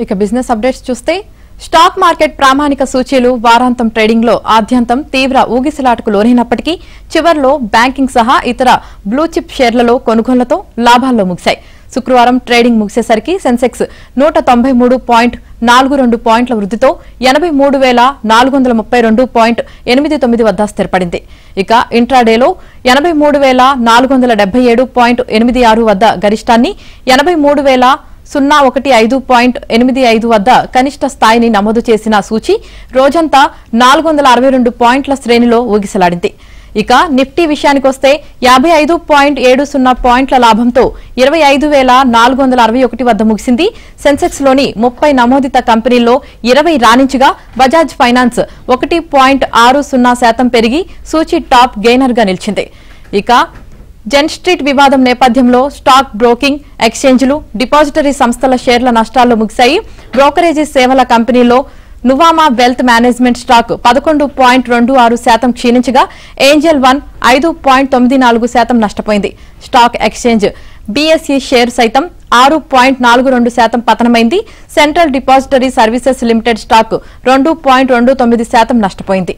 ఇక business updates చూస్తే stock market ప్రామాణిక సూచీలు వారాంతం ట్రేడింగ్ లో ఆద్యంతం తీవ్ర ఊగిసలాటకు లోనైనప్పటికీ చివర్లో బ్యాంకింగ్ సహా ఇతర బ్లూ చిప్ షేర్లలో కొనుగోళ్లతో లాభాల్లో ముగిశాయి. శుక్రవారం ట్రేడింగ్ ముగిసేసరికి సెన్సెక్స్ 193.42 పాయింట్ల వృద్ధితో 83,432.89 వద్ద స్థిరపడింది. ఇక ఇంట్రాడేలో 83,477.86 వద్ద గరిష్టాన్ని 83,015.85 వద్ద కనిష్ట స్థాయిని నమోదు చేసిన సూచి రోజంతా 462 పాయింట్ల శ్రేణిలో ఊగిసలాడింది. ఇక నిఫ్టీ విషయానికొస్తే 55.70 పాయింట్ల లాభంతో 25,461 వద్ద ముగిసింది. సెన్సెక్స్ లోని 30 నమోదిత కంపెనీల్లో 20 రాణించగా బజాజ్ ఫైనాన్స్ 1.60% పెరిగి సూచి టాప్ గెయినర్ గా నిలిచింది. ఇక జెన్ స్ట్రీట్ వివాదం నేపథ్యంలో స్టాక్ బ్రోకింగ్ ఎక్స్చేంజ్లు డిపాజిటరీ సంస్థల షేర్ల నష్టాల్లో ముగిశాయి. బ్రోకరేజీ సేవల కంపెనీలో నువామా వెల్త్ మేనేజ్మెంట్ స్టాక్ 11.26% క్షీణించగా ఏంజల్ వన్ 5.94% నష్టపోయింది. స్టాక్ ఎక్స్చేంజ్ బీఎస్ఈ షేర్ సైతం 6.42% పతనమైంది. Central depository services limited stock 2.29% నష్టపోయింది.